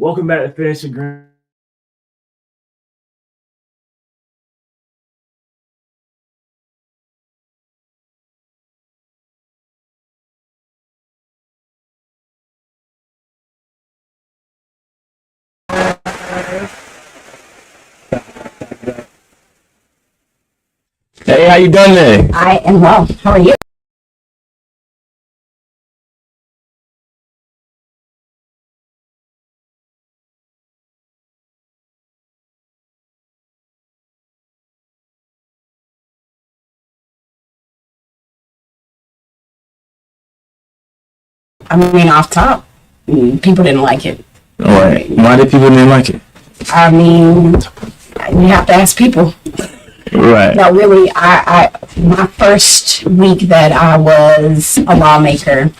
Welcome back to Finishing Green. Hey, how you doing today? I am well. How are you? I mean, off top, people didn't like it. All right. Why did people didn't like it? I mean, you have to ask people. Right. No, really, my first week that I was a lawmaker,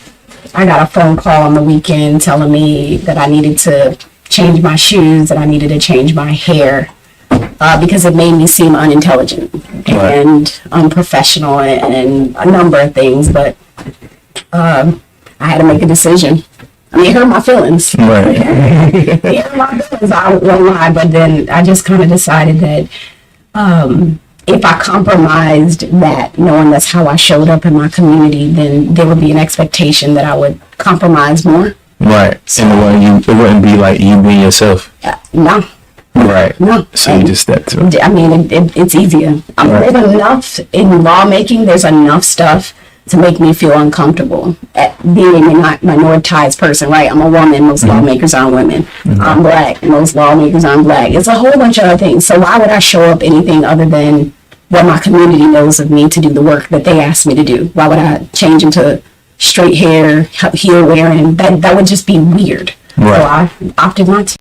I got a phone call on the weekend telling me that I needed to change my shoes, that I needed to change my hair, because it made me seem unintelligent and unprofessional and a number of things. But I had to make a decision. I mean, it hurt my feelings. Right. It hurt my feelings, I won't lie. But then I just kind of decided that if I compromised that, knowing that's how I showed up in my community, then there would be an expectation that I would compromise more. Right. So, and it wouldn't be like you being yourself. No. Right. No. So you just stepped to it. I mean, it's easier. There's enough in lawmaking. There's enough stuff to make me feel uncomfortable at being a minoritized person, right? I'm a woman. Most lawmakers aren't women. I'm black. Most lawmakers aren't black. It's a whole bunch of other things. So why would I show up anything other than what my community knows of me to do the work that they asked me to do? Why would I change into straight hair, heel wearing? That would just be weird. Right. So I opted not to.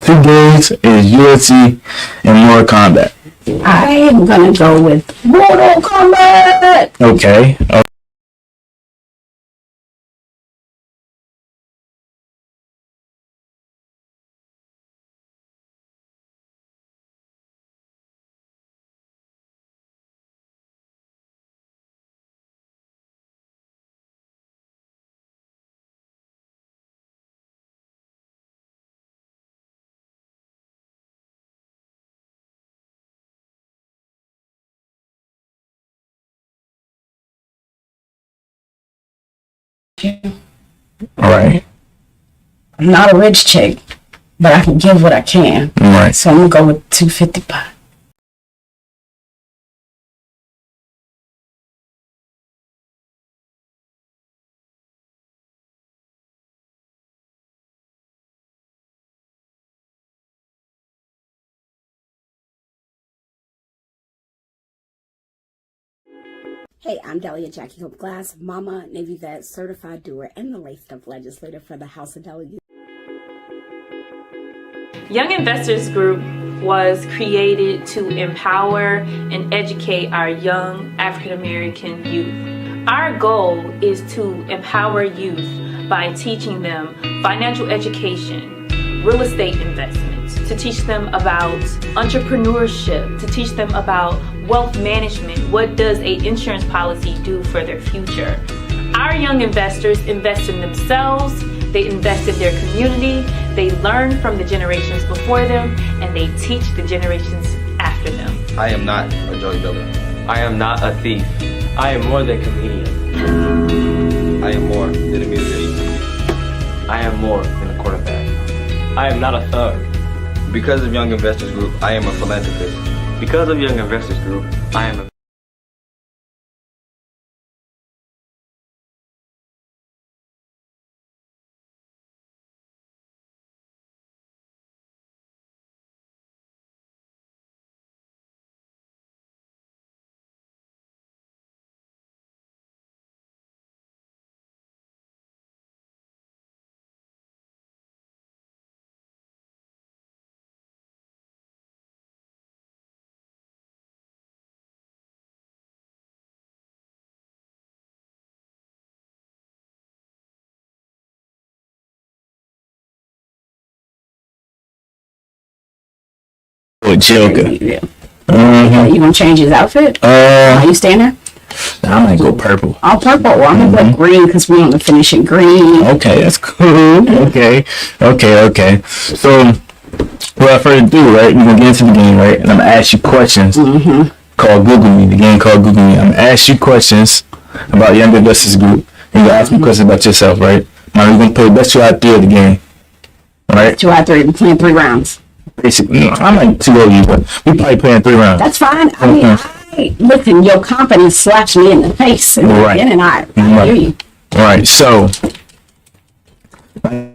Two games is UFC and Mortal Kombat. I am gonna go with Mortal Kombat. Okay. All right. I'm not a rich chick, but I can give what I can. Right. So I'm gonna go with 255. Hey, I'm Delegate Jackie Glass, Mama, Navy vet, certified doer, and the laced up legislator for the House of Delegates. Young Investors Group was created to empower and educate our young African American youth. Our goal is to empower youth by teaching them financial education, real estate investments, to teach them about entrepreneurship, to teach them about wealth management. What does an insurance policy do for their future? Our young investors invest in themselves, they invest in their community, they learn from the generations before them, and they teach the generations after them. I am not a drug dealer. I am not a thief. I am more than a comedian. I am more than a musician. I am more than a quarterback. I am not a thug. Because of Young Investors Group, I am a philanthropist. Because of Young Investors Group, I am a Joker. Yeah. Mm-hmm. You gonna change his outfit? Are you staying there? I might go purple. Oh, purple. Well, I'm gonna go green because we on the finishing green. Okay, that's cool. Okay. So, without further ado, right, we're gonna get into the game, right? And I'm gonna ask you questions called Google Me. The game called Google Me. I'm gonna ask you questions about Young Investors Group. And you're gonna ask me questions about yourself, right? Now we're gonna play best 2 out of 3 of the game. Right? 2 out of 3. We're playing 3 rounds. Basically, I'm like too old you, but we probably playing 3 rounds. That's fine. I mean, listen, your confidence slaps me in the face. And Right. And I hear you. Right. So, okay.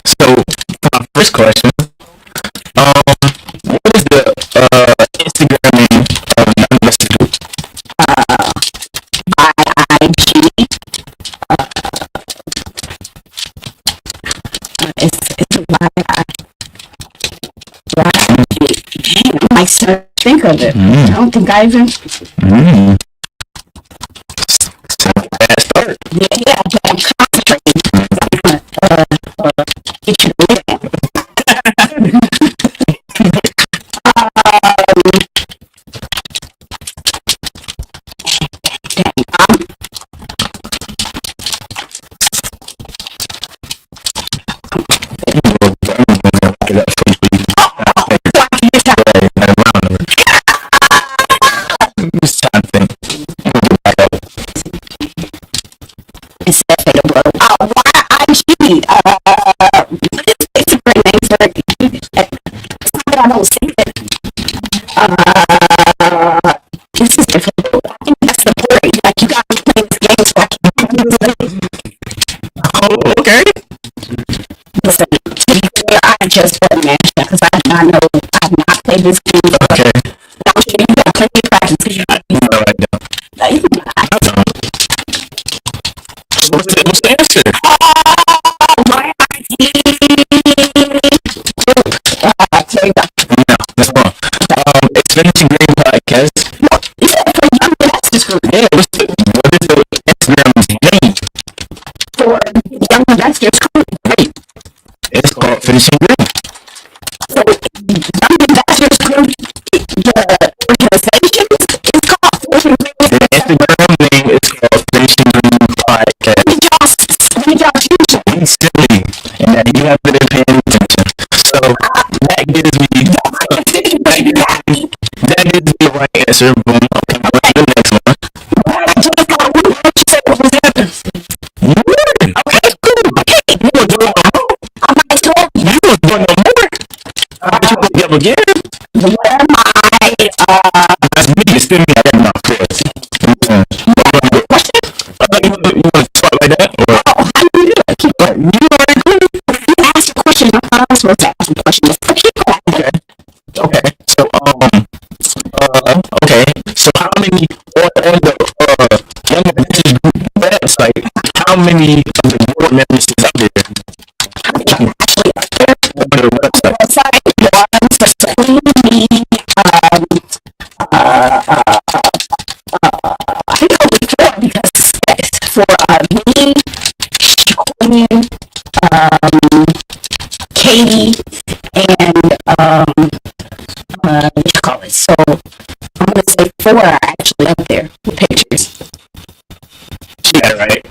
So, my first question. What is the Instagram name of Young Investors Group? IG. It's a Damn, I might start to think of it. I don't think I even. Bad start. Yeah, but I'm concentrating. Get you to look at it. Just trying to think. It's debatable. Why IG? It's a great name for it. It's not that I don't see it. This is difficult. I think that's the point. Like, you got to play this game so I can. Oh, okay. Listen, to be clear, I just wasn't matched because I did not know. I have not played this game before. Okay. I'm sure you got plenty of practice because you got No, I don't. What's the answer? My ID. There you go. No, that's wrong. It's Finishing Green Podcast. You said for Young Investors Group. Yeah, what is the Instagram's name? For Young Investors Group. Right. It's called Finishing Green. So Young Investors Group, the organization is called Finishing Green. The Instagram name is called Finishing Green Podcast. Let me just use it. Be silly, and that you have been paying attention. So that gives me the right answer. Boom. Okay, on to the next one. You were. Okay, that's cool. Okay, you were doing no more. You were doing no more. You were the other again. Where am I? That's me. It's still me. I got my clothes. Question? You want to start like that? Or? Oh, how do you do it? Keep going. You already cool. You asked a question. I thought I was supposed to ask a question. Keep going. Okay. So okay. So how many on the Young Investors Group website? How many of the board members is up there? Actually, up there. On their website. Website was for me. I think only 4 because for me, Queen, Katie, and what you call it? So I'm gonna say 4 are actually up there with pictures. You got it right.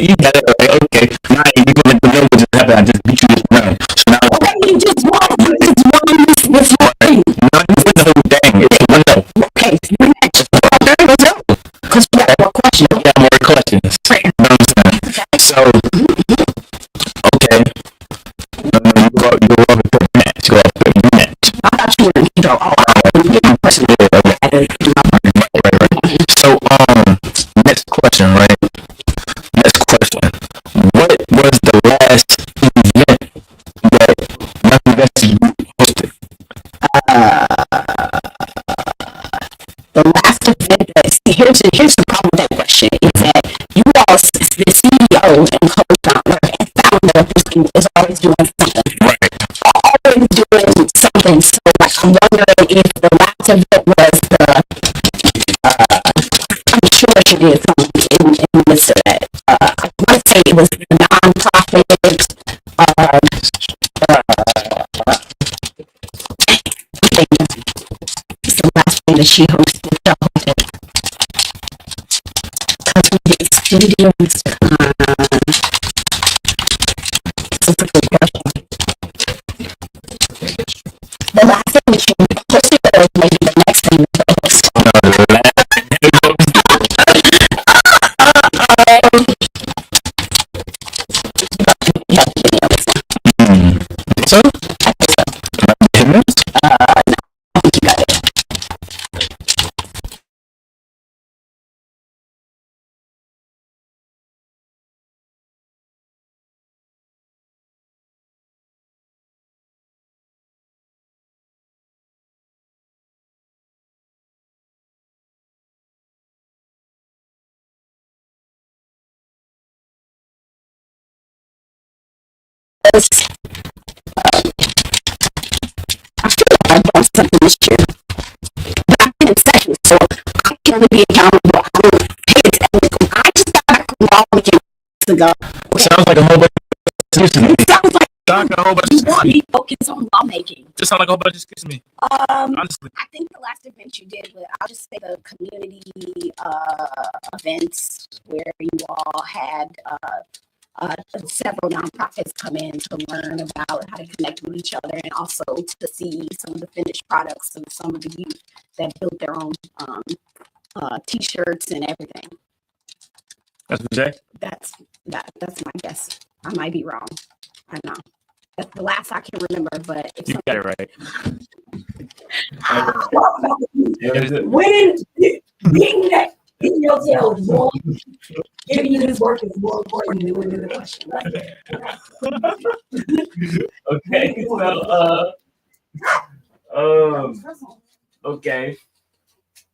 You got it right. Okay. Now you're gonna know what just happened. I just beat you this round. So now Okay, you just won. You just won this whole thing. now you win the whole thing. It's 1-0. Okay, you're next. Okay, let's go. Because we got more questions. We got more questions. You know what I'm saying? So okay. You go off and put a match. Go off and put a match. I thought you were in control. Oh, I get my question. Yeah, okay. I had to do my part. Right. So next question, right? Next question. What was the last event that Young Investors hosted? The last event that, see, here's the problem with that question is that you all, the CEO and co-founder and founder of this thing is always doing something. Right. Always doing something. So like I'm wondering if the last event was I'm sure she did something in the midst of that. I want to say it was the nonprofit she hosted because we did studios. It's a good question. The last thing that you hosted was maybe the next thing that you host. So? I feel like I've done something this year. But I've been in session, so I can only be accountable. I don't pay attention. I just got back from lawmaking ago. Sounds like a whole bunch of excuses. It sounds like A whole bunch you of want excuses. me focused on lawmaking. Just sound like a whole bunch of excuses to me. Honestly. I think the last event you did, I'll just say the community events where you all had several nonprofits come in to learn about how to connect with each other and also to see some of the finished products of some of the youth that built their own t-shirts and everything. That's what Jay? That's my guess. I might be wrong. I know. That's the last I can remember, but it's You got it right. When being that in your tail is more, giving you this work is more important than winning the question. Okay, okay.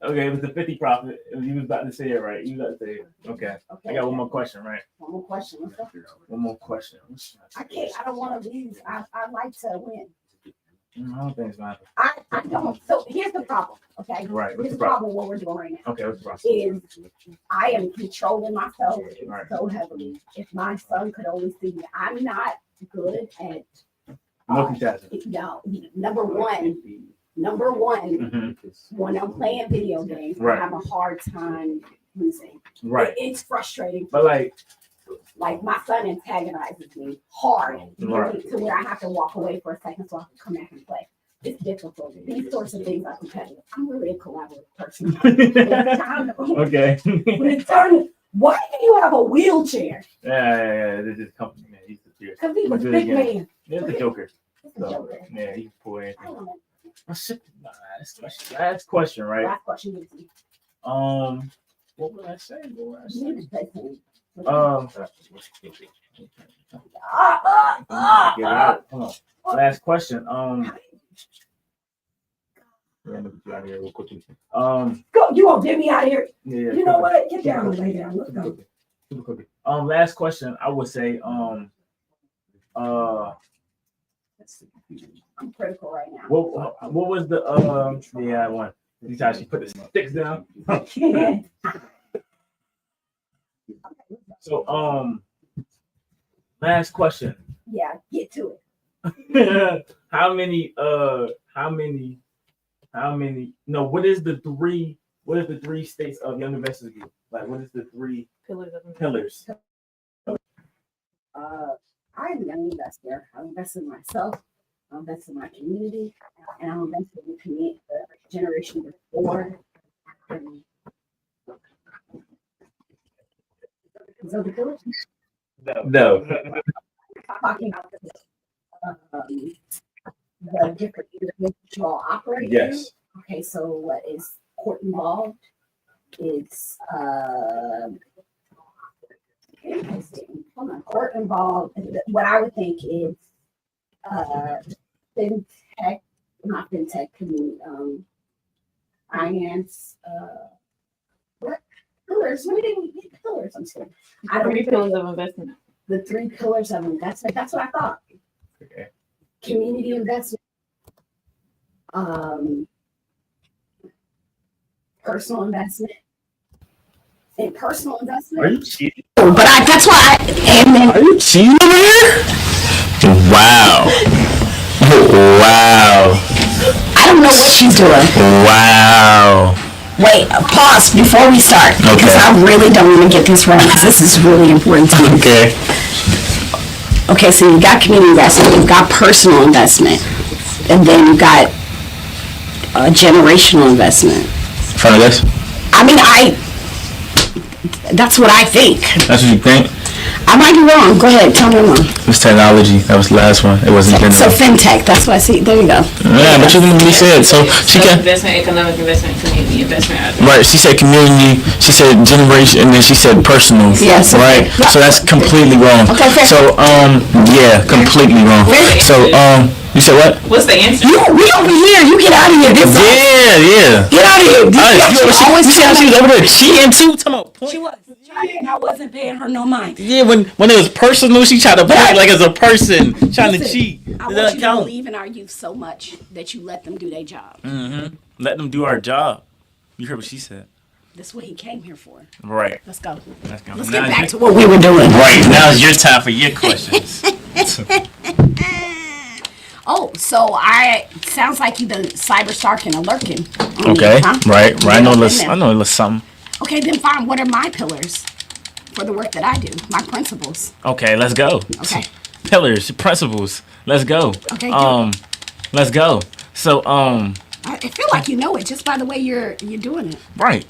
Okay, it was the 50 profit. You was about to say it right. You was about to say it. Okay. I got one more question, right? one more question. What's up? One more question. I don't want to lose. I like to win. I don't think it's gonna happen. I don't. So here's the problem. Okay. Right. Here's the problem. What we're doing right now Okay, what's the problem? is I am controlling myself Right. so heavily. If my son could only see me, I'm not good at. Multitasking. No, number one, Mm-hmm. when I'm playing video games, Right. I have a hard time losing. Right. It's frustrating. But Like my son antagonizes me hard Right. to where I have to walk away for a second so I can come back and play. It's difficult. These sorts of things are competitive. I'm really a collaborative person. okay. When it's turn, why do you have a wheelchair? Yeah. This is company, man. He's the fear. Because he was a Good big again. man. He's the Joker. It's a joke. Yeah, he's poor. I don't know. Last question, right? Last question is me. What would I say? You need to say something. Get out. Come on. Last question. Yeah, let me get out of here real quickly. Go, you won't get me out of here. Yeah. You know what? Get down and lay down. Let's Super go. quickly. Super quickly. Last question. I would say, I'm critical right now. what was the yeah, I won. These times she put the sticks down. So last question. Yeah, get to it. How many what is the three states of Young Investors Group? Like what is the three pillars? I'm a young investor. I invest in myself. I invest in my community, and I invest in the community, the generation before. So the village No. talking about the different individuals you all operate. Yes. in. Okay, so what is court involved? It's interesting. Hold on, court involved. What I would think is fintech, not fintech, finance. What pillars? What do we get pillars? I'm sorry. I don't Three pillars of investment. the 3 pillars of investment. That's what I thought. Okay. Community investment, personal investment, and personal investment. Are you cheating? But that's why and then Are you cheating over here? Wow. Wow. I don't know what she's doing. Wow. Wait, pause before we start. Because I really don't want to get this wrong because this is really important to me. Okay. Okay, so you got community investment, you've got personal investment, and then you got generational investment. Front of this? I mean, that's what I think. That's what you think? I might be wrong. Go ahead, tell me I'm wrong. It was technology. That was the last one. It wasn't So fintech, that's what I see. There you go. Yeah, but you didn't really say it. So she got investment, economic investment, community investment. right. She said community. She said generation, and then she said personal. Yes. Right. Yeah. So that's completely wrong. Okay, fair. So yeah, completely wrong. Really? So you said what? What's the answer? We over here. You get out of here. Yeah. Get out of here. You see how she was over there cheating too? She was. And I wasn't paying her no mind. Yeah, when it was personal, she tried to play it like as a person trying to cheat. I want you to believe in our youth so much that you let them do their job. Mm-hmm. Let them do our job. You heard what she said. That's what he came here for. Right. Let's go. Let's Now get back to what we were doing. Right. Now it's your time for your questions. Oh, so sounds like you done cyber stalking and lurking. Okay. Huh? Right. I know a Been little. there. I know a little something. Okay, then fine. What are my pillars for the work that I do? My principles. Okay, let's go. Okay. Pillars, principles. Let's go. Okay, let's go. So I feel like you know it just by the way you're doing it. right.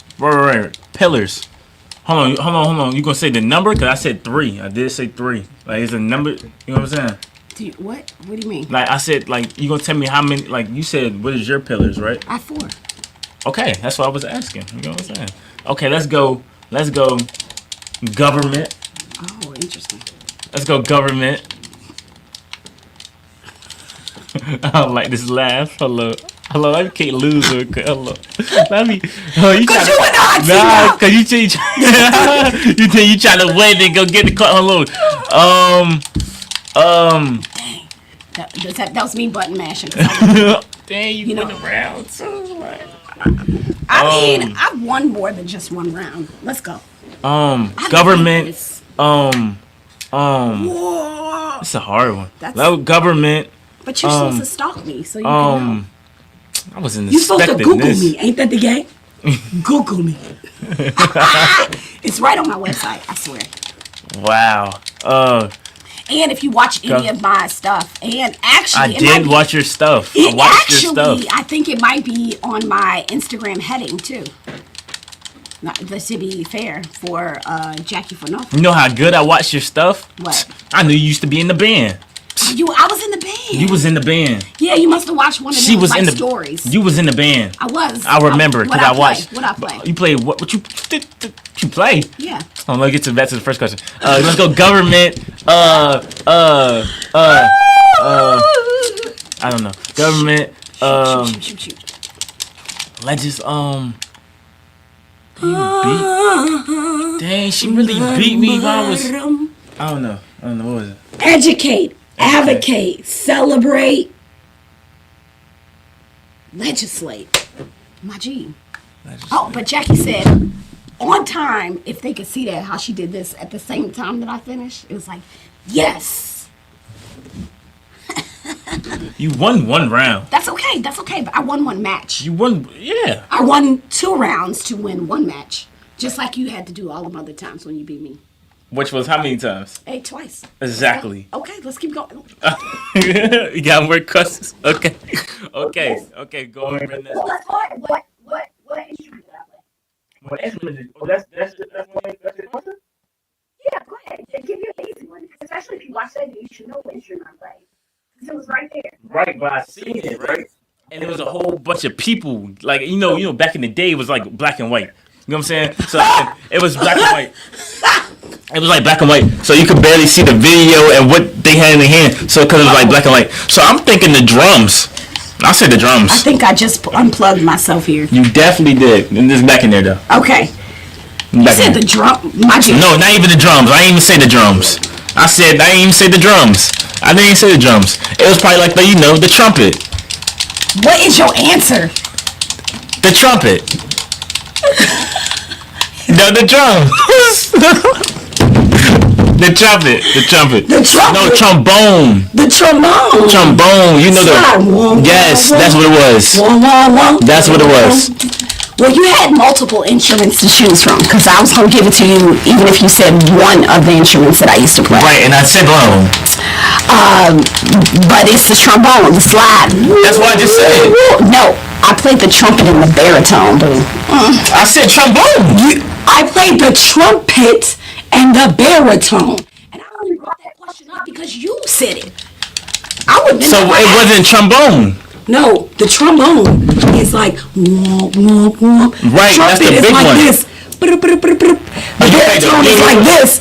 Pillars. Hold on. You gonna say the number? Cause I said 3. I did say 3. Like it's a number. You know what I'm saying? What? What do you mean? Like I said, like you gonna tell me how many? Like you said, what is your pillars, right? I have 4. Okay, that's what I was asking. You know what I'm saying? Okay, let's go. Government. Oh, interesting. Let's go government. I don't like this laugh. Hello. I can't lose her. Hello. Let me. Oh, you trying to? Nah, cause you trying to win and go get the car. Hello. Dang. That was me button mashing. Dang, you went around. I mean, I've won more than just one round. Let's go. Government. Whoa. It's a hard one. That's- Government. But you're supposed to stalk me, so you can know. I wasn't You're supposed to expecting Google this. me. Ain't that the game? Google me. It's right on my website, I swear. Wow. And if you watch any of my stuff, and actually, I did watch your stuff. I watched your stuff. I think it might be on my Instagram heading too. Not to be fair for Jackie for nothing. You know how good I watched your stuff? What? I knew you used to be in the band. I was in the band. You was in the band. Yeah, you must have watched one of She them, was like, in the stories. You was in the band. I was. I remember because I watched. What I play? You played what? What you play? Yeah. Oh, let's get back to the first question. Let's go government. I don't know. Government. Shoot. Dang, she really beat me when I was. I don't know. What was it? Educate, advocate, celebrate, Legislate. My G. Oh, but Jackie said on time, if they could see that, how she did this at the same time that I finished, it was like, yes. You won one round. That's okay, but I won one match. You won, yeah. I won 2 rounds to win 1 match. Just like you had to do all the other times when you beat me. Which was how many times? Hey, twice. Exactly. Okay, let's keep going. You got more questions? Okay. Go on. What instrument did I play? What instrument is? Oh, that's your question? Yeah, go ahead. Give you an easy one. Especially if you watch that, you should know what instrument I played. Because it was right there. Right, but I seen it, right? And there was a whole bunch of people, like you know, back in the day it was like black and white. You know what I'm saying? So it was black and white. It was like black and white, so you could barely see the video and what they had in their hand. So because it was like black and white, so I'm thinking the drums. I said the drums. I think I just unplugged myself here. You definitely did. And this back in there though. Okay. You said the drum. My G. No, not even the drums. I didn't even say the drums. I didn't even say the drums. I didn't say the drums. It was probably like the trumpet. What is your answer? The trumpet. No, the drums. The trumpet. The trumpet. No, trombone. The trombone. Trombone. You know the. Yes, that's what it was. That's what it was. Well, you had multiple instruments to choose from, because I was going to give it to you even if you said one of the instruments that I used to play. Right, and I said one of them. But it's the trombone, the slide. That's what I just said. No, I played the trumpet and the baritone, dude. I said trombone. I played the trumpet and the baritone. And I only brought that question up because you said it. I wouldn't. So it wasn't trombone. No, the trombone is like womp, womp, womp. Right, that's the big like one. This. The baritone is like this.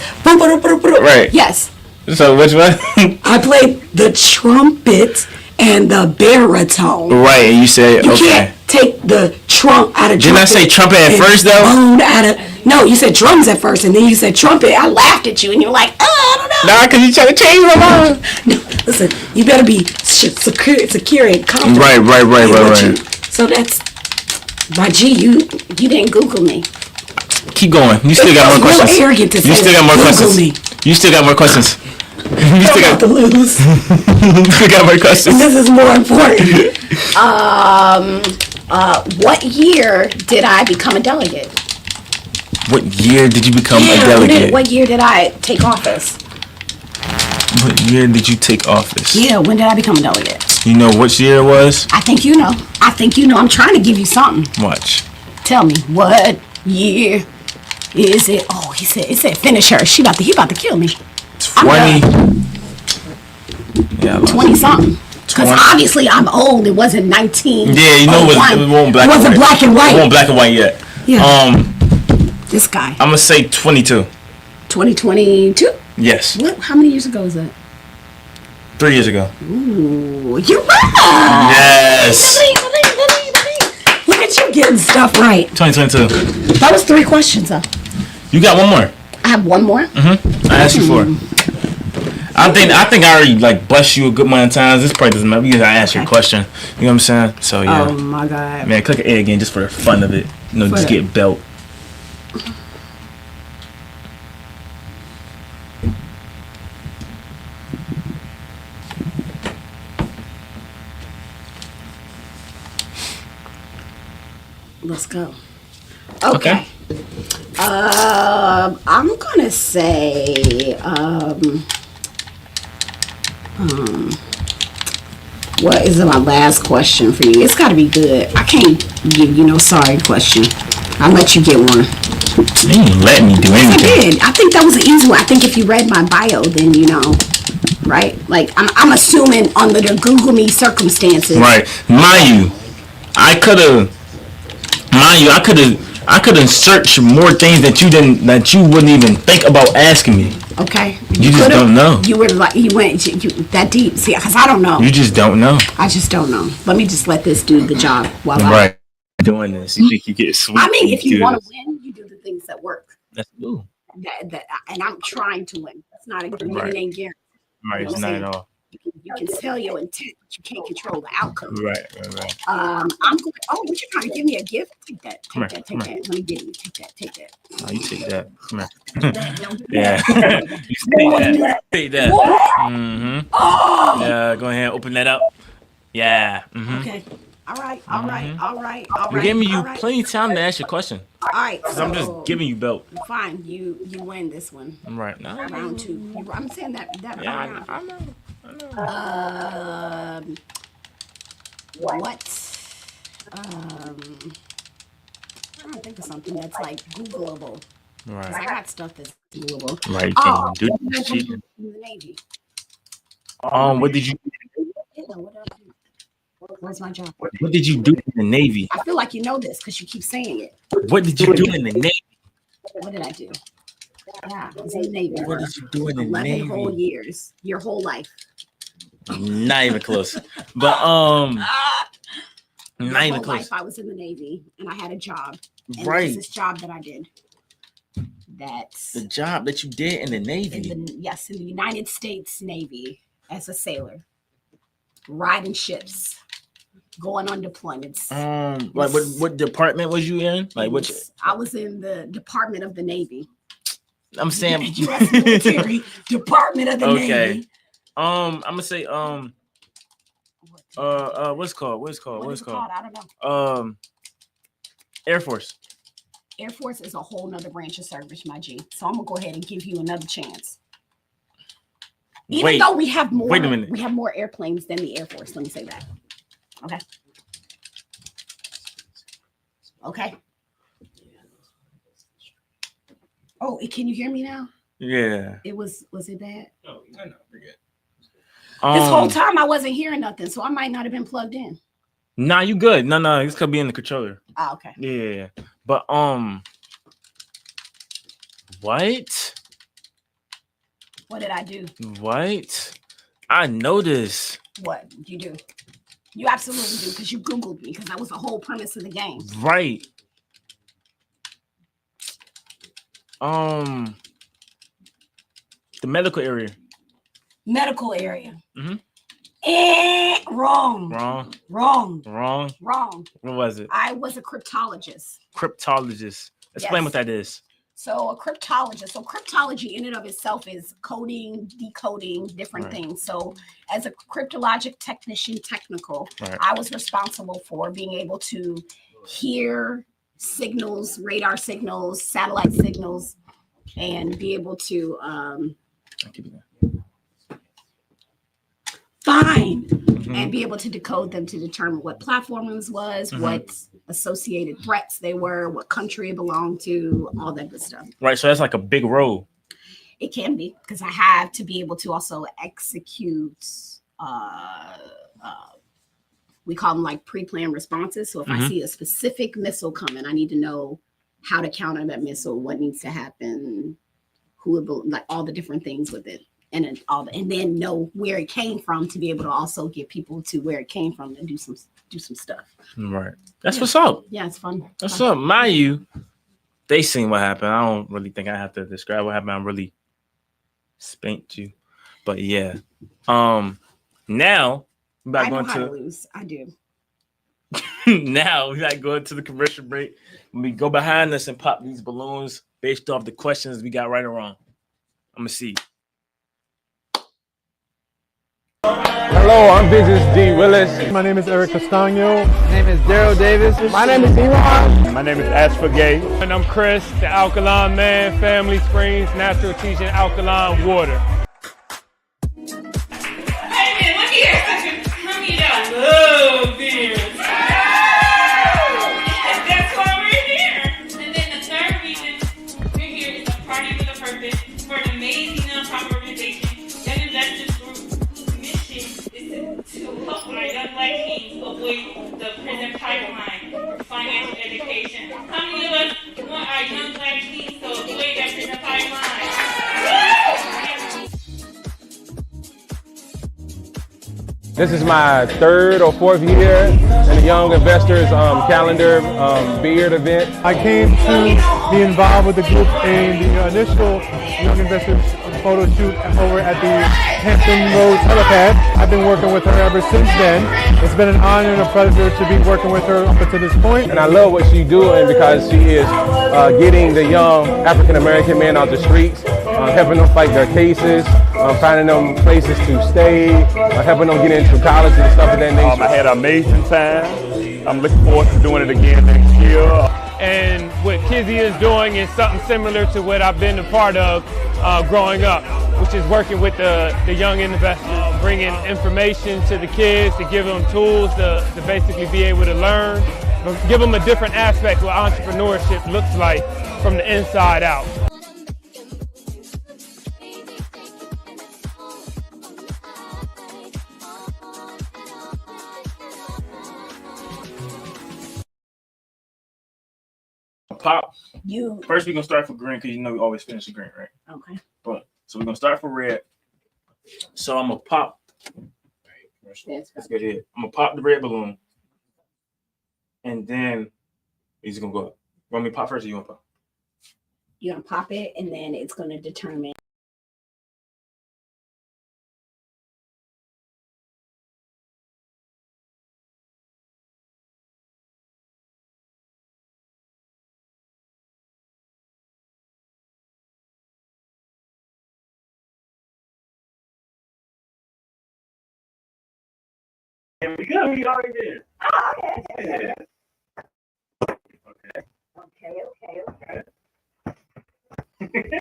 Right. Yes. So which one? I played the trumpet and the baritone. Right, and you said You okay. can't take the trump out of trumpet. Didn't I say trumpet at first though? No, you said drums at first, and then you said trumpet. I laughed at you, and you're like, I don't know. Nah, because you trying to change my mind. No, listen, you better be secure and comfortable. Right. So that's my G. You didn't Google me. Keep going. You still got more questions. Real arrogant to say You still got more Google questions. me. You still got more questions. You still I'm about got to lose. you still got more questions. This is more important. What year did I become a delegate? What year did you become a delegate? What year did I take office? What year did you take office? Yeah, when did I become a delegate? You know which year it was? I think you know. I'm trying to give you something. Watch. Tell me, what year is it? Oh, it said finish her. He about to kill me. 20. Yeah, 20 something. Because 20. obviously I'm old. It wasn't 19. Yeah, you know it wasn't black. It wasn't black and white. It wasn't black and white yet. Yeah. This guy. I'm gonna say 22. 2022? Yes. What? How many years ago is that? 3 years ago. Ooh, you're right. Yes. Look at you getting stuff right. 2022. That was 3 questions, though. You got one more. I have one more. I asked you for it. I think I already like blessed you a good amount of times. This probably doesn't matter because I asked you a question. You know what I'm saying? So yeah. Oh my God. Man, click A again just for the fun of it. You know, just get belt. Let's go. Okay. I'm gonna say what is my last question for you? It's gotta be good. I can't give you no sorry question. I'll let you get one. You didn't let me do anything. I did. I think that was an easy one. I think if you read my bio, then you know, right? Like I'm assuming under the Google me circumstances. Right. I could have searched more things that you wouldn't even think about asking me. Okay. You just don't know. You went that deep. See, because I don't know. You just don't know. I just don't know. Let me just let this do the job while right. Doing this. You think you get sweet. I mean, if you want to win, you do the things that work. That's cool. And I'm trying to win. It's not a winning ain't guarantee. Right, it's not at all. You can tell your intent, but you can't control the outcome. Right. I'm going. Oh, what you trying to give me a gift? Take that. Take that. Let me get you. Take that. Oh, you take that. Come here. Don't do Yeah. that. You take that. Mm-hmm. Oh. Yeah, go ahead, open that up. Yeah. Mm-hmm. Okay. All right. You're giving you plenty of time to ask your question. All right. So I'm just giving you belt. Fine. You win this one. I'm right now. Round 2. I'm saying that. Yeah, I know. What? I'm trying to think of something that's like Googleable. 'Cause I Right. got stuff that's Googleable. Right. You Oh, can't do what this did you shit. do in the Navy? What did you Yeah, what did I do? What's my job? What did you do in the Navy? I feel like you know this because you keep saying it. What did you do in the Navy? What did I do? Yeah, I was in the Navy. What did you do in the 11 whole Navy? years. Your whole life. Not even close. But Your not even whole close. life I was in the Navy and I had a job. And it Right. was this job that I did. That's The job that you did in the Navy. in the United States Navy as a sailor. Riding ships. Going on deployments. Like what department was you in? Like which? I was in the Department of the Navy. I'm saying U.S. Military Department of the okay. Navy. I'm gonna say what's it called? I don't know. Air Force. Air Force is a whole nother branch of service, my G. So I'm gonna go ahead and give you another chance. Even though we have more, wait a minute. We have more airplanes than the Air Force. Let me say that. Okay. Okay. Oh, can you hear me now? Yeah. Was it bad? No, I know. We're good. This whole time I wasn't hearing nothing, so I might not have been plugged in. Nah, you good. No, this could be in the controller. Oh, okay. Yeah. But what? What did I do? What? I know this. What did you do? You absolutely do, because you Googled me, because that was the whole premise of the game. Right. The medical area. Medical area. Mm-hmm. Wrong. What was it? I was a cryptologist. Cryptologist. Explain what that is. So a cryptologist. So cryptology in and of itself is coding, decoding, different things. So as a cryptologic technical, I was responsible for being able to hear signals, radar signals, satellite signals, and be able to find and be able to decode them to determine what platform it was, what associated threats they were, what country it belonged to, all that good stuff. Right. So that's like a big role. It can be, because I have to be able to also execute, we call them like pre-planned responses. So if I see a specific missile coming, I need to know how to counter that missile, what needs to happen, who it will, like all the different things with it. And then know where it came from to be able to also get people to where it came from and do some stuff. Right. That's what's up. Yeah, it's fun. What's up? Mind you, they seen what happened. I don't really think I have to describe what happened. I really spanked you. But yeah. Now we about going to lose. I do. Now we got going to the commercial break. When we go behind us and pop these balloons based off the questions we got right or wrong. I'm gonna see. Hello, I'm Business D. Willis. My name is Eric Castano. My name is Daryl Davis. My name is Elon. My name is Ashford Gay. And I'm Chris, the Alkaline Man, Family Springs, Natural Teaching Alkaline Water. Hey man, look here. Come here, I love beers. And that's why we're here. And then the third reason we're here is a party with a purpose for an amazing nonprofit organization, Young Investors Group, whose mission is to help our young black teens avoid the prison pipeline for financial education. How many of us want our young black teens to avoid that prison pipeline? This is my third or fourth year in the Young Investors calendar beard event. I came to be involved with the group in the initial Young Investors photo shoot over at the Hampton Road helipad. I've been working with her ever since then. It's been an honor and a pleasure to be working with her up until this point. And I love what she's doing because she is getting the young African American men out the streets, helping them fight their cases, finding them places to stay, helping them get into college and stuff of that nature. I had an amazing time. I'm looking forward to doing it again next year. And what Kizzy is doing is something similar to what I've been a part of growing up, which is working with the young investors, bringing information to the kids to give them tools to basically be able to learn, give them a different aspect of what entrepreneurship looks like from the inside out. Pop. You first we're gonna start for green because you know we always finish the green, right? Okay. But so we're gonna start for red. So I'm gonna pop. Let's get it. I'm gonna pop the red balloon, and then he's gonna go up. Want me to pop first, or you want to pop? You're gonna pop it, and then it's gonna determine. Here we go. We already did. Oh, okay. Yeah. Okay.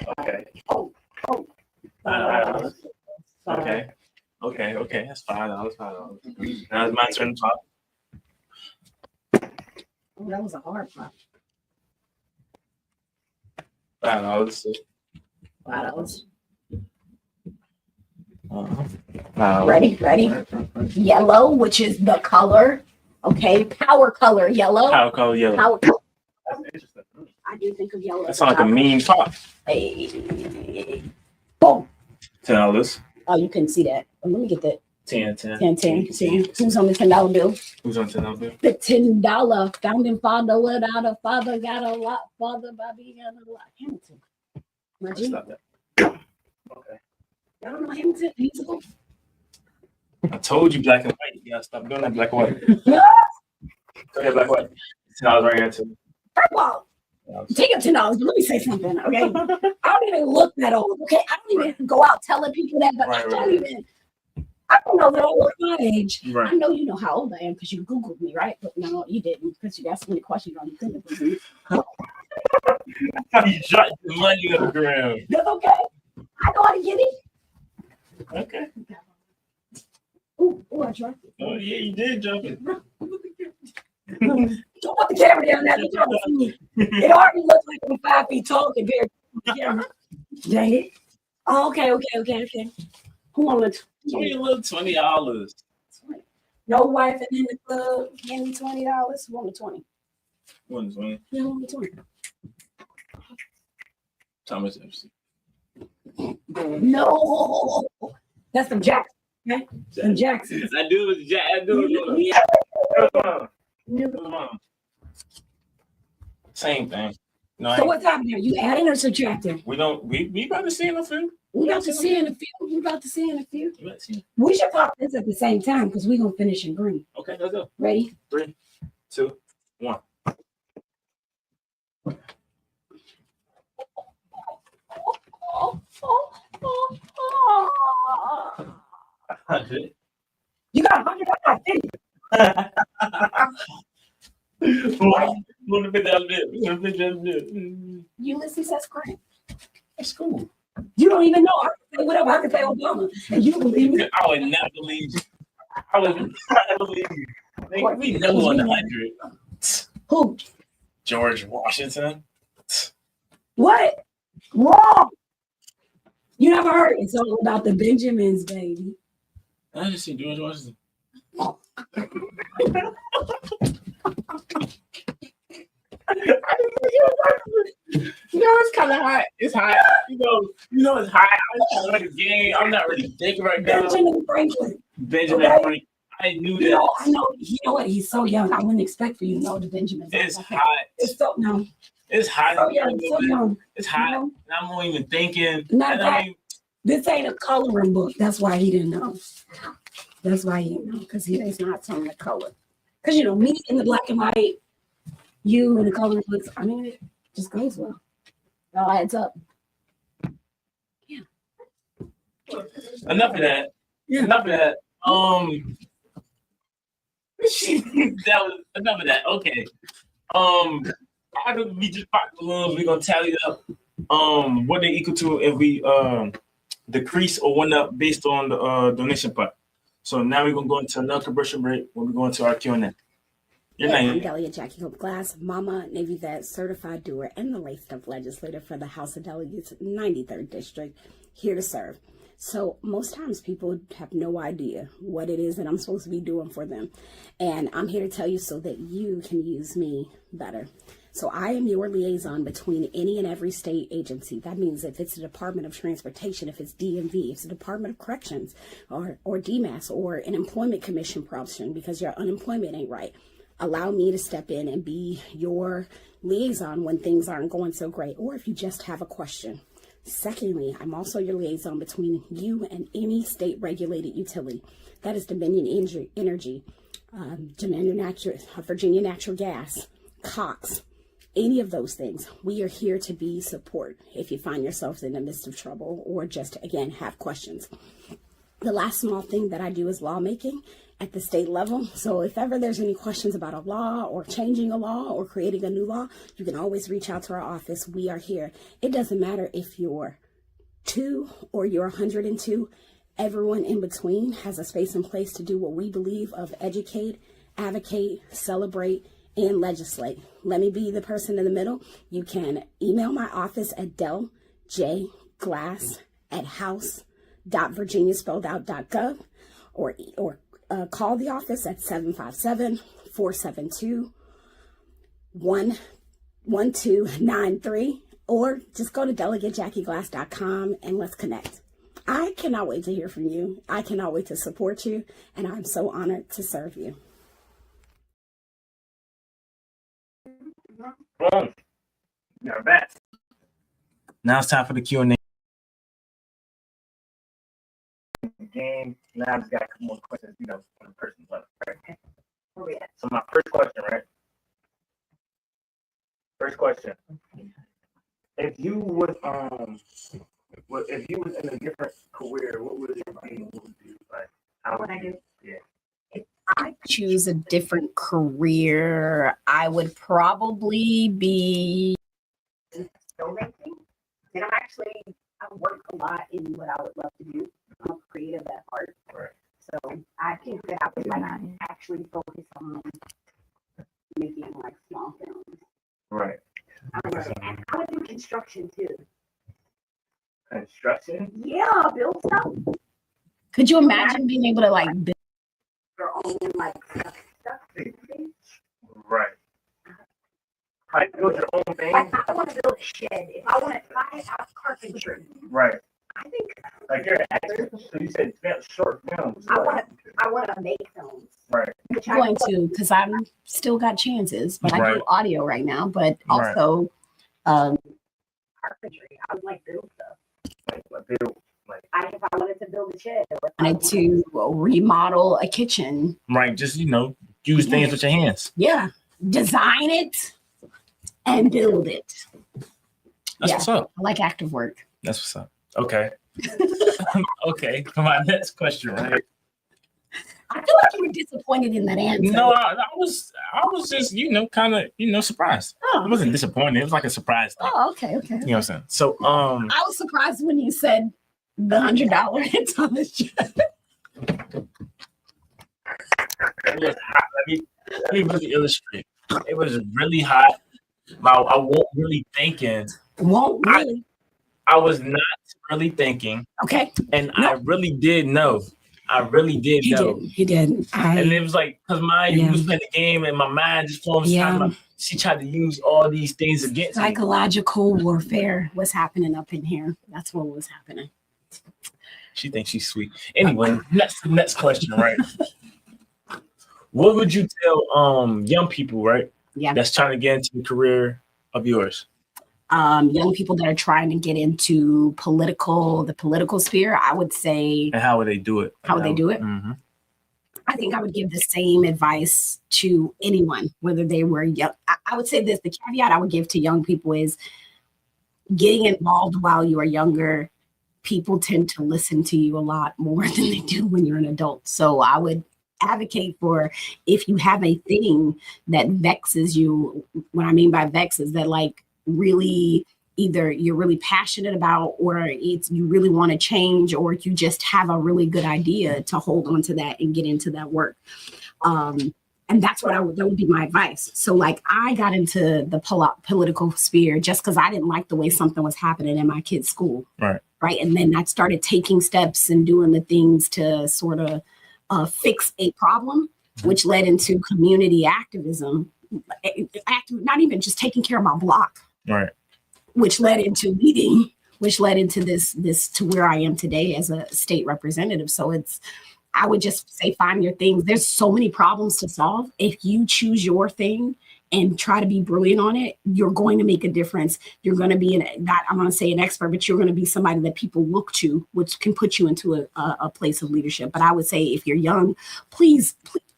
Okay. Oh. $5. Okay. That's $5. Now it's my turn to talk. Oh, that was a hard part. $5. Ready? Yellow, which is the color. Okay, power color, yellow. Power color yellow. Power color. That's interesting. I do think of yellow. That sounds like a mean pop. Hey. Boom. $10. Oh, you couldn't see that. Let me get that. 10. See, who's on the $10 bill? Who's on $10 bill? The $10 founding father without a father got a lot. Father Bobby got a lot. Hamilton. Reggie? Stop that. Okay. Y'all don't know Hamilton? Musical? I told you black and white. You gotta stop doing that black and white. Go ahead, black and white. $10 right here too. First of all, take up $10, but let me say something, okay? I don't even look that old, okay? I don't even go out telling people that, but I don't know that I look my age. Right. I know you know how old I am because you Googled me, right? But no, you didn't because you asked so many questions on you couldn't Google me. You dropped the money on the ground. That's okay. I know how to get it. Okay. Ooh, I dropped it. Oh, yeah, you did drop it. Don't put the camera down there. It already looks like I'm 5 feet tall compared to the camera. Dang it. Oh, okay. Who wanted to? Give me a little $20. No wife and in the club. Give me $20. Who wanted 20? 120. Yeah, who wanted 20? Thomas MC. No. That's from Jackson. Okay? From Jackson. I do it. I do it. Same thing. No, So what's happening? You adding or subtracting? We about to see in a few. We about to see in a few. We should pop this at the same time because we're gonna finish in green. Okay, let's go. Ready? 3, 2, 1. You got $150. Ulysses, that's great. That's cool. You don't even know. I can say whatever. I can say Obama. And you believe me? I would not believe you. I would not believe you. Nigga, we know 100. Who? George Washington. What? Wrong. You never heard it. It's all about the Benjamins, baby. I just see George Washington. It's kind of hot. It's hot. You know it's hot. I'm trying to make a game. I'm not really thinking right now. Benjamin Franklin. Franklin. I knew that. I know. You know what? He's so young. I wouldn't expect for you to know the Benjamins. It's hot. It's so no. It's hot. So young. So young. It's hot. And I'm not even thinking. This ain't a coloring book. That's why he didn't know. That's why he didn't know because he is not telling the color. Because me in the black and white, you in the coloring books. I mean, it just goes well. It all adds up. Yeah. Enough of that. Yeah. Enough of that. That was enough of that. Okay. After we just pop the balloons, we're gonna tally up what they equal to if we decrease or went up based on the donation part. So now we're gonna go into another commercial break when we go into our Q&A. Your name? I'm Delegate Jackie Glass, Mama, Navy vet, certified doer, and the laced up legislator for the House of Delegates, 93rd District, here to serve. So most times people have no idea what it is that I'm supposed to be doing for them. And I'm here to tell you so that you can use me better. So I am your liaison between any and every state agency. That means if it's the Department of Transportation, if it's DMV, if it's the Department of Corrections, or DMAS, or an employment commission problem because your unemployment ain't right. Allow me to step in and be your liaison when things aren't going so great, or if you just have a question. Secondly, I'm also your liaison between you and any state regulated utility. That is Dominion Energy, Virginia Natural Gas, Cox, any of those things, we are here to be support if you find yourself in the midst of trouble or just, again, have questions. The last small thing that I do is lawmaking at the state level. So if ever there's any questions about a law or changing a law or creating a new law, you can always reach out to our office. We are here. It doesn't matter if you're 2 or you're 102. Everyone in between has a space and place to do what we believe of educate, advocate, celebrate, and legislate. Let me be the person in the middle. You can email my office at deljglass@house.virginiaspelledout.gov or call the office at 757-472-1293 or just go to delegatejackieglass.com and let's connect. I cannot wait to hear from you. I cannot wait to support you, and I'm so honored to serve you. Boom. Now back. Now it's time for the Q&A. Game. Now I just got a couple more questions, from the person's left, right? So my first question, right? First question. If you was in a different career, what would it be? What would you like? How would I do? Yeah. I choose a different career, I would probably be filmmaking. And I work a lot in what I would love to do. I'm a creative at heart. Right. So I think that I would actually focus on making like small films. Right. I would do construction too. Construction? Yeah, build stuff. Could you imagine being able to like build your own like stuff? Right. Like build your own thing? Like I want to build a shed. If I want to try out carpentry. Right. I think like you're an actor, so you said short films. I want to make films. Right. I'm going to, because I'm still got chances, but I do audio right now, but also carpentry. I would like build stuff. If I wanted to build a shed, or I wanted to remodel a kitchen. Right. Just use things with your hands. Yeah. Design it and build it. That's what's up. I like active work. That's what's up. Okay. Okay. For my next question, right? I feel like you were disappointed in that answer. No, I was just, kind of, surprised. Oh. I wasn't disappointed. It was like a surprise thing. Oh, okay. You know what I'm saying? So, I was surprised when you said the $100 hits on the shed. Let me really illustrate. It was really hot. I wasn't really thinking. Won't really. I was not really thinking. Okay. And no. I really did know. He did. And it was like, because we was playing the game and my mind just formed. She tried to use all these things against me. Psychological warfare was happening up in here. That's what was happening. She thinks she's sweet. Anyway, next question, right? What would you tell young people, right? Yeah. That's trying to get into the career of yours? Young people that are trying to get into the political sphere, I would say. And how would they do it? How would they do it? Mm-hmm. I think I would give the same advice to anyone, whether they were young. I would say this, the caveat I would give to young people is getting involved while you are younger. People tend to listen to you a lot more than they do when you're an adult. So I would advocate for, if you have a thing that vexes you, what I mean by vex is that like really either you're really passionate about, or it's you really want to change, or you just have a really good idea, to hold on to that and get into that work. And that's what that would be my advice. So like I got into the political sphere just because I didn't like the way something was happening in my kid's school. Right. And then I started taking steps and doing the things to sort of fix a problem, which led into community activism, not even just taking care of my block. Right. Which led into leading, which led into this to where I am today as a state representative. So I would just say, find your things. There's so many problems to solve. If you choose your thing and try to be brilliant on it, you're going to make a difference. You're going to be I'm going to say an expert, but you're going to be somebody that people look to, which can put you into a place of leadership. But I would say if you're young, please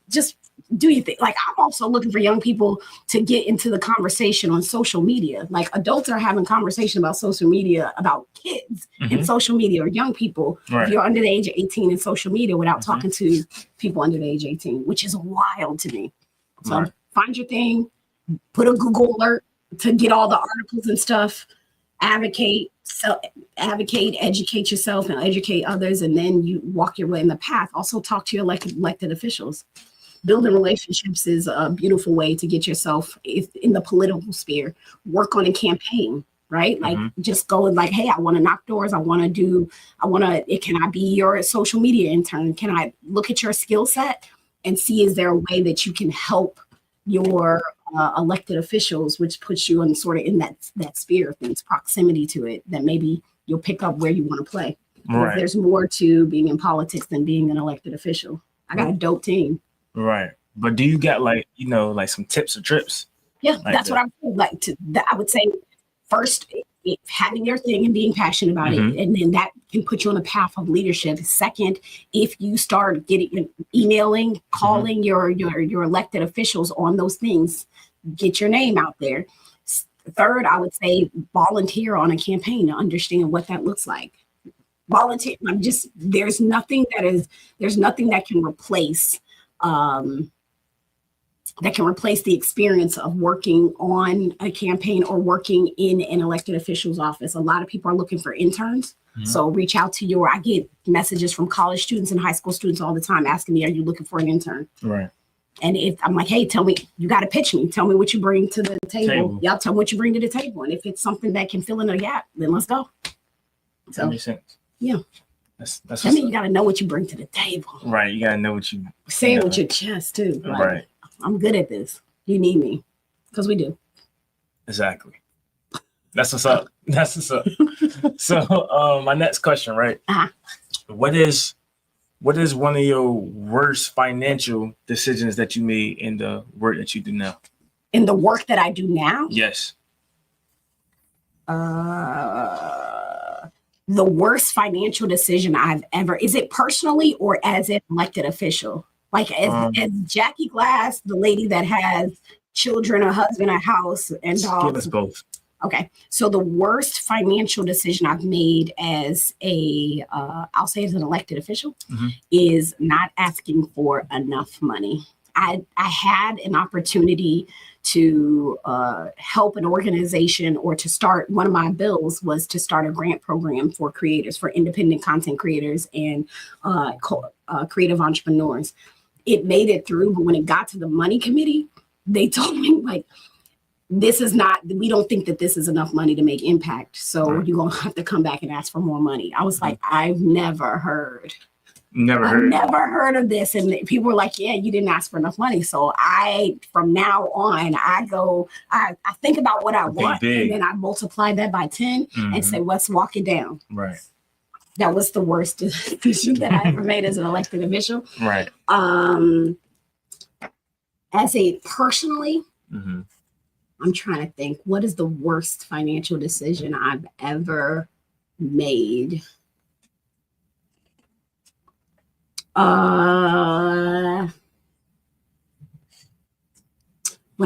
just do you think? Like, I'm also looking for young people to get into the conversation on social media. Like, adults are having conversation about social media, about kids in social media, or young people. If you're under the age of 18 in social media without talking to people under the age of 18, which is wild to me. So find your thing, put a Google alert to get all the articles and stuff, advocate, educate yourself and educate others, and then you walk your way in the path. Also talk to your elected officials. Building relationships is a beautiful way to get yourself in the political sphere. Work on a campaign, right? Like just go and like, hey, I want to knock doors. Can I be your social media intern? Can I look at your skill set and see, is there a way that you can help your elected officials, which puts you in sort of in that sphere of things, proximity to it, that maybe you'll pick up where you want to play. Right. There's more to being in politics than being an elected official. I got a dope team. Right. But do you got like some tips or trips? Yeah, like that's what I would like to. I would say first, having your thing and being passionate about it, and then that can put you on a path of leadership. Second, if you start emailing, calling your elected officials on those things, get your name out there. Third, I would say volunteer on a campaign to understand what that looks like. Volunteer. There's nothing that can replace. That can replace the experience of working on a campaign or working in an elected official's office. A lot of people are looking for interns. So reach out to I get messages from college students and high school students all the time asking me, are you looking for an intern? Right. And if I'm like, hey, tell me, you got to pitch me. Tell me what you bring to the table. Y'all tell me what you bring to the table. And if it's something that can fill in a gap, then let's go. So that makes sense. Yeah. That's you got to know what you bring to the table. Right. You got to know what you say it with your chest too. Right. I'm good at this. You need me, because we do. Exactly. That's what's up. So, my next question, right? What is one of your worst financial decisions that you made in the work that you do now? In the work that I do now? Yes. The worst financial decision I've ever, is it personally or as an elected official? Like as Jackie Glass, the lady that has children, a husband, a house, and dogs. Give us both. Okay. So the worst financial decision I've made as I'll say as an elected official, is not asking for enough money. I had an opportunity to help an organization, or to start, one of my bills was to start a grant program for creators, for independent content creators and creative entrepreneurs. It made it through, but when it got to the money committee, they told me, like, we don't think that this is enough money to make impact. So you're going to have to come back and ask for more money. I was like, I've never heard of this. And people were like, yeah, you didn't ask for enough money. So from now on, I think about what I want, and then I multiply that by 10 and say, let's walk it down. Right. That was the worst decision that I ever made as an elected official. Right. As a personally, I'm trying to think, what is the worst financial decision I've ever made? When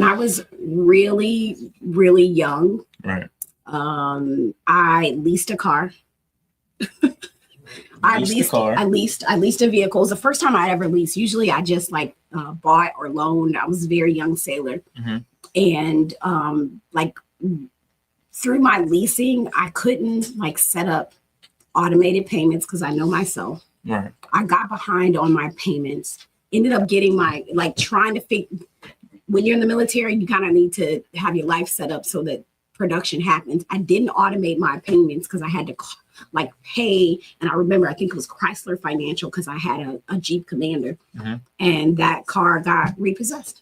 I was really, really young, right. I leased a car. I leased a vehicle. It was the first time I ever leased. Usually I just bought or loaned. I was a very young sailor. And through my leasing, I couldn't set up automated payments because I know myself. Right. I got behind on my payments. Ended up getting my trying to figure. When you're in the military, you kind of need to have your life set up so that production happens. I didn't automate my payments because I had to pay. And I remember, I think it was Chrysler Financial, because I had a Jeep Commander, and that car got repossessed.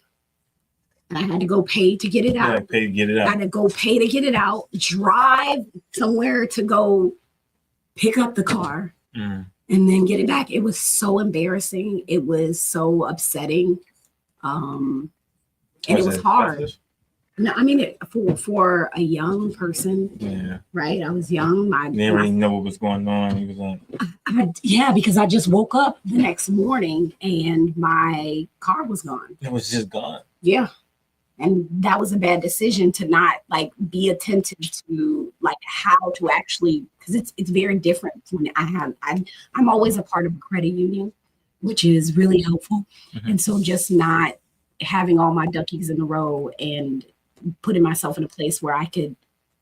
And I had to go pay to get it out. I had to go pay to get it out, drive somewhere to go pick up the car, and then get it back. It was so embarrassing. It was so upsetting. And it was hard. No, I mean, for a young person, right? I was young. They didn't really know what was going on. He was like, yeah, because I just woke up the next morning and my car was gone. It was just gone. Yeah. And that was a bad decision to not like be attentive to like how to actually, because it's very different when I'm always a part of a credit union, which is really helpful. And so just not having all my duckies in a row and putting myself in a place where I could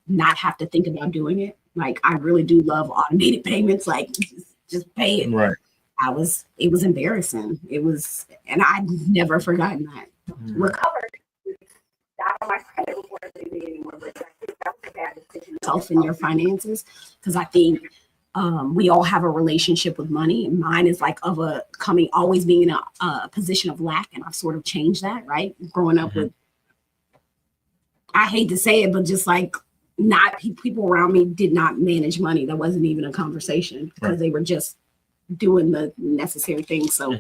not have to think about doing it. Like I really do love automated payments, like just pay it. Right. It was embarrassing. It was, and I've never forgotten that. Recovered. Not on my credit report anymore, but I think that was a bad decision. Self in your finances, because I think we all have a relationship with money. Mine is like always being in a position of lack, and I've sort of changed that. Right, growing up with, I hate to say it, but just like not people around me did not manage money. That wasn't even a conversation because they were just doing the necessary things. So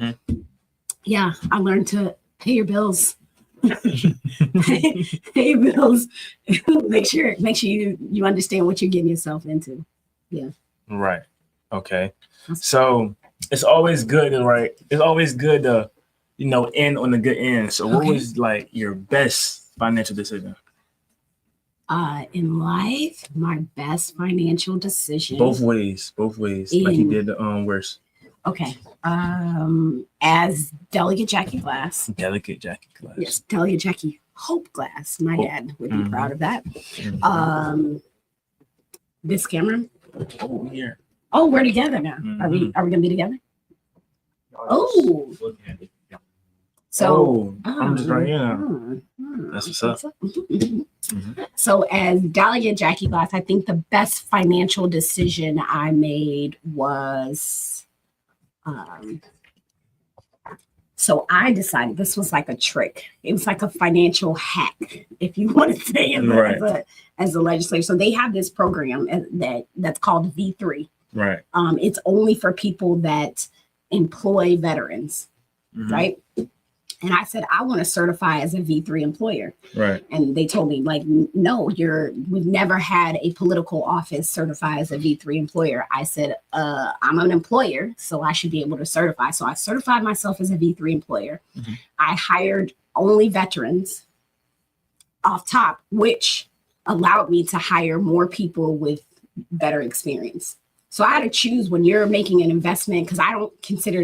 yeah, I learned to pay your bills. Pay your bills. make sure you understand what you're getting yourself into. Yeah. Right. Okay. So it's always good, right? It's always good to, end on the good end. So what was like your best financial decision? In life, my best financial decision. Both ways. Like you did the worst. Okay. As Delegate Jackie Glass. Delegate Jackie Glass. Yes, Delegate Jackie Hope Glass. My dad would be proud of that. This camera. Oh, yeah. Oh, we're together now. Are we gonna be together? Oh. So I'm just right here. That's what's up. So as Delegate Jackie Glass, I think the best financial decision I made was so I decided this was like a trick. It was like a financial hack, if you want to say it as a legislator. So they have this program that's called V3. Right. It's only for people that employ veterans, right? And I said, I want to certify as a V3 employer. Right. And they told me, like, no, we've never had a political office certify as a V3 employer. I said, I'm an employer, so I should be able to certify. So I certified myself as a V3 employer. I hired only veterans off top, which allowed me to hire more people with better experience. So I had to choose when you're making an investment, because I don't consider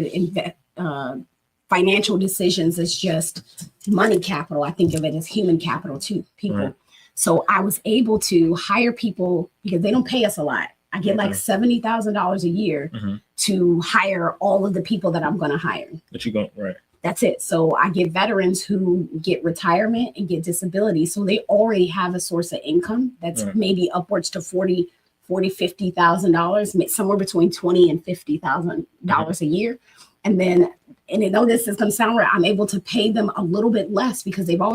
financial decisions as just money capital. I think of it as human capital too, people. Right. So I was able to hire people because they don't pay us a lot. I get like $70,000 a year to hire all of the people that I'm going to hire. That you're going, right. That's it. So I get veterans who get retirement and get disability. So they already have a source of income that's maybe upwards to $50,000, somewhere between $20,000 and $50,000 a year. And then, and I know this is going to sound right, I'm able to pay them a little bit less because they've got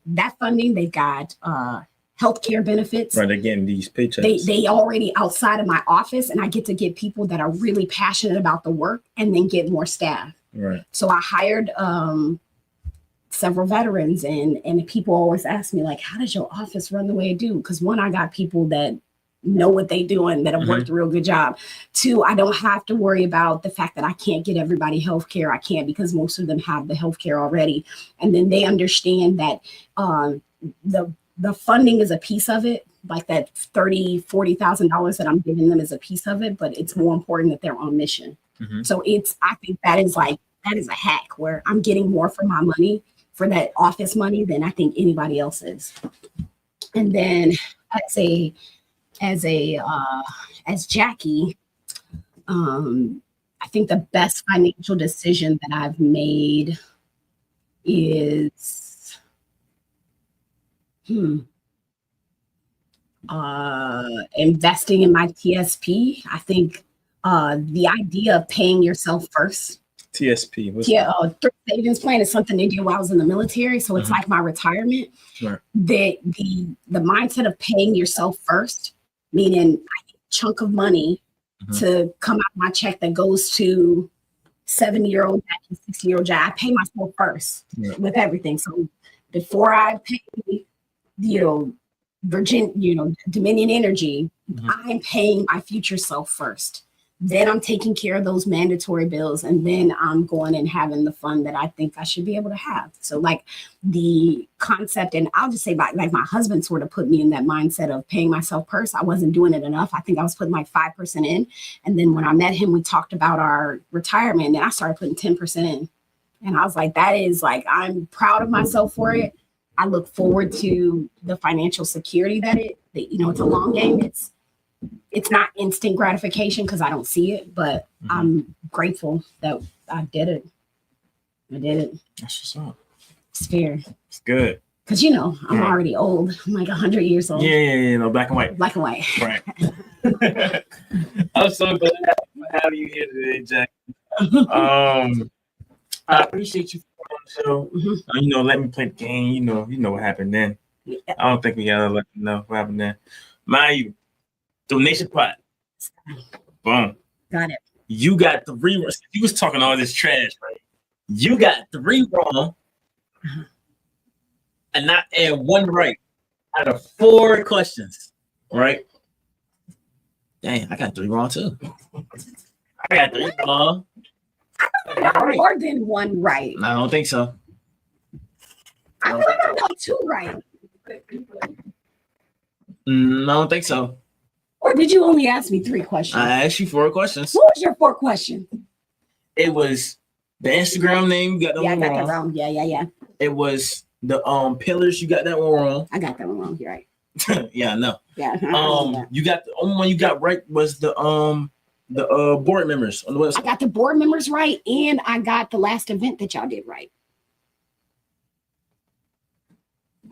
that funding. They've got healthcare benefits. Right, they're getting these paychecks. They already outside of my office, and I get to get people that are really passionate about the work and then get more staff. Right. So I hired several veterans, and people always ask me, like, how does your office run the way it do? Because one, I got people that know what they do and that have worked a real good job. Two, I don't have to worry about the fact that I can't get everybody healthcare. I can't, because most of them have the healthcare already. And then they understand that the funding is a piece of it, like that $30,000, $40,000 that I'm giving them is a piece of it, but it's more important that they're on mission. So I think that is a hack where I'm getting more for my money, for that office money, than I think anybody else is. And then as Jackie, I think the best financial decision that I've made is investing in my TSP. I think the idea of paying yourself first. TSP. Thrift savings plan is something they did while I was in the military. So it's like my retirement. Right. The mindset of paying yourself first, meaning I get a chunk of money to come out of my check that goes to 70-year-old Jackie, 60-year-old Jackie. I pay myself first with everything. So before I pay, Dominion Energy, I'm paying my future self first. Then I'm taking care of those mandatory bills, and then I'm going and having the fun that I think I should be able to have. So like the concept, and I'll just say my husband sort of put me in that mindset of paying myself first. I wasn't doing it enough. I think I was putting like 5% in. And then when I met him, we talked about our retirement, and then I started putting 10% in. And I was like, that is like, I'm proud of myself for it. I look forward to the financial security that it's a long game. It's not instant gratification because I don't see it, but I'm grateful that I did it. I did it. That's what's up. It's fair. It's good. Because, I'm already old. I'm like 100 years old. Yeah, no, black and white. Black and white. Right. I'm so glad to have you here today, Jackie. I appreciate you for the show. Let me play the game. You know what happened then. Yeah. I don't think we gotta let you know what happened then. Mind you, donation pot. Boom. Got it. You got 3 wrong. You was talking all this trash, right? You got 3 wrong and 1 right out of 4 questions, right? Dang, I got 3 wrong too. I got 3 wrong. More than 1 right. I don't think so. I feel like I got 2 right. I don't think so. Or did you only ask me 3 questions? I asked you 4 questions. What was your 4 questions? It was the Instagram name. You got that one wrong. wrong. I got that wrong. Yeah. It was the pillars. You got that one wrong. I got that one wrong. You're right. Yeah, I know. Yeah. You got the only one you got right was the board members on the website. I got the board members right, and I got the last event that y'all did right.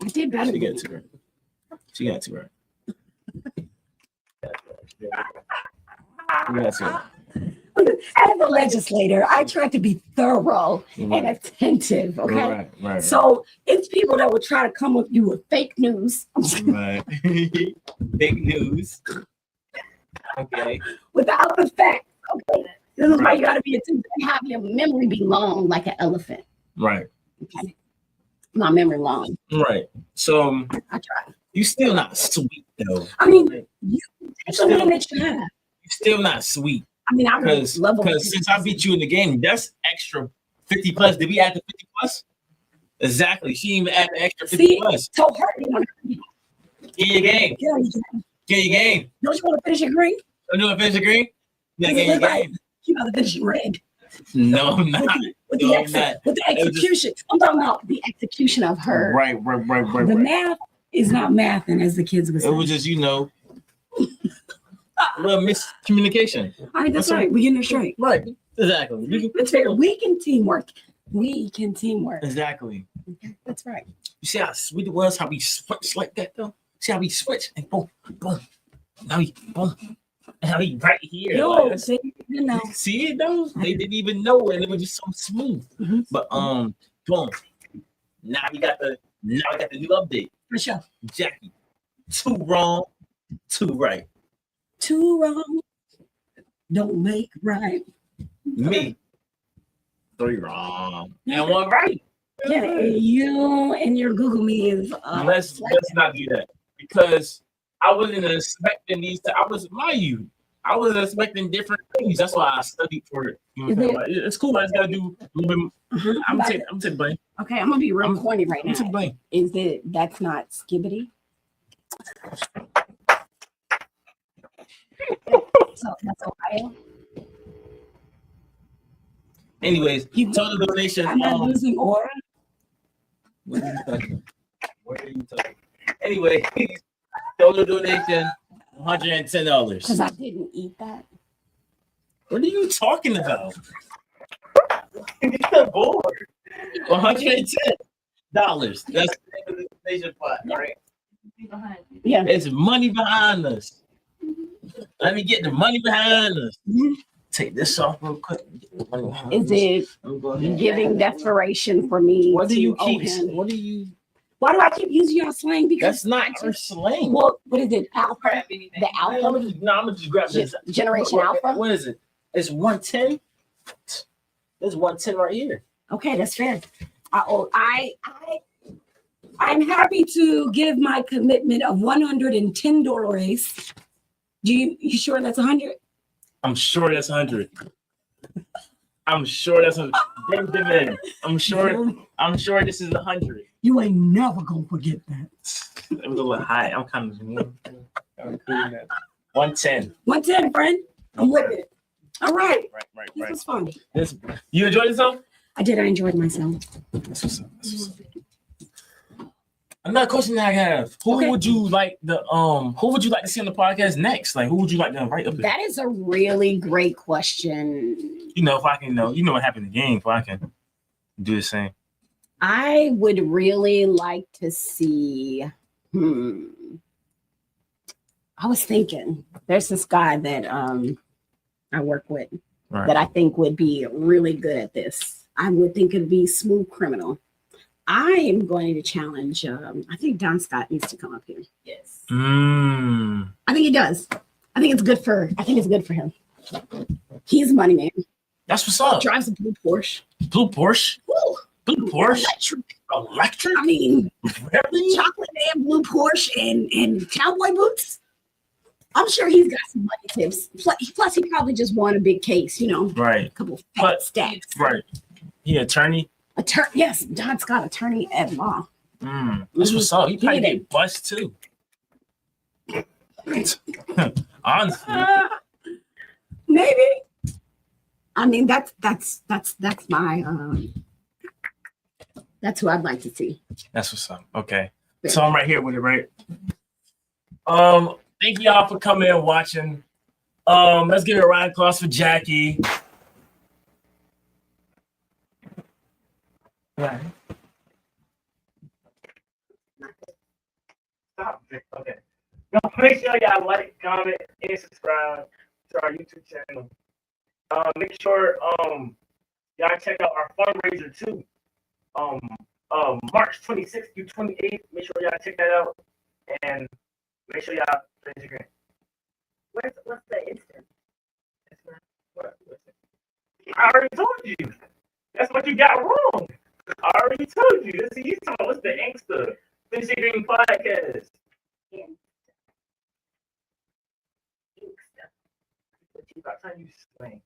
I did better. She got 2 right. She got 2 right. As a legislator, I try to be thorough and attentive. Okay, right. So it's people that would try to come with you with fake news. Right. Fake news. Okay. Without the facts. Okay. This is why you got to be attentive and have your memory be long like an elephant. Right. Okay. My memory long. Right. So I try. You still not sweet though. I mean, it's a name that you have. You're still not sweet. I mean, I'm because since I beat you in the game, that's extra 50 plus. Did we add the 50 plus? Exactly. She didn't even add the extra 50 plus. So her. Get your game. Get your game. Don't you want to finish your green? You want to finish your green? Yeah, get your game. You got to finish your red. No, I'm not. With the execution. I'm talking about the execution of her. Right. The math is not mathing, as the kids would say. It was just, a little miscommunication. All right, that's right. We getting it straight. Right. Exactly. It's fair. We can teamwork. Exactly. Okay, that's right. You see how sweet it was, how we switched like that though? See how we switched and boom, boom. Now he boom. And how he right here. Yo, like, see it though? They didn't even know and it was just so smooth. But boom. Now we got the new update. For sure. Jackie. 2 wrong, 2 right. 2 wrong don't make right. Me. 3 wrong and 1 right. Yeah, you and your Google me is let's not do that because I wasn't expecting these. I was expecting different things. That's why I studied for it. It's cool. I just gotta do a little bit. I'm taking blame. Okay, I'm gonna be real corny right now. Blame. That's not skibbity? So that's Ohio. Anyways, total donation. I'm not losing aura. What are you talking? Anyway, total donation $110. Because I didn't eat that. What are you talking about? You're bored. $110. That's the donation pot, right? Yeah. It's money behind us. Let me get the money behind us. Take this off real quick. Is it giving desperation for me? What do you keep? Why do I keep using your slang? Because that's not your slang. Well, what is it? Alpha? The alpha? I'm gonna just grab this. Generation Alpha? What is it? It's 110. There's 110 right here. Okay, that's fair. I'm happy to give my commitment of $110. You sure that's 100? I'm sure that's 100. I'm sure that's 100. Benjamin, I'm sure this is 100. You ain't never gonna forget that. It was a little high. I'm kind of 110. 110, friend. I'm with it. All right. Right. This was fun. You enjoyed yourself? I did. I enjoyed myself. That's what's up. Another question that I have: Who would you like to see on the podcast next? Like, who would you like to invite up there? That is a really great question. If I can what happened in the game, if I can do the same. I would really like to see. I was thinking there's this guy that I work with that I think would be really good at this. I would think it'd be Smooth Criminal. I am going to challenge. I think Don Scott needs to come up here. Yes. I think he does. I think it's good for him. He's a money man. That's what's up. Drives a blue Porsche. Blue Porsche. Woo. Blue Porsche. Electric. I mean, really? Chocolate man, blue Porsche, and cowboy boots. I'm sure he's got some money tips. Plus, he probably just won a big case. Right. A couple fat stacks. Right. He attorney. Yes, Don Scott, attorney at law. That's what's up. He probably get bust too. Honestly. Maybe. I mean, that's my that's who I'd like to see. That's what's up. Okay. So I'm right here with it, right? Thank y'all for coming and watching. Let's give it a round of applause for Jackie. Right. Stop. Okay. Make sure y'all like, comment, and subscribe to our YouTube channel. Make sure y'all check out our fundraiser too. March 26th through 28th. Make sure y'all check that out. And make sure y'all Instagram. What's the Instagram? What? I already told you. That's what you got wrong. I already told you. This is you talking. What's the Inksta? Finchy Green Podcast. Inksta. What you got time you explain?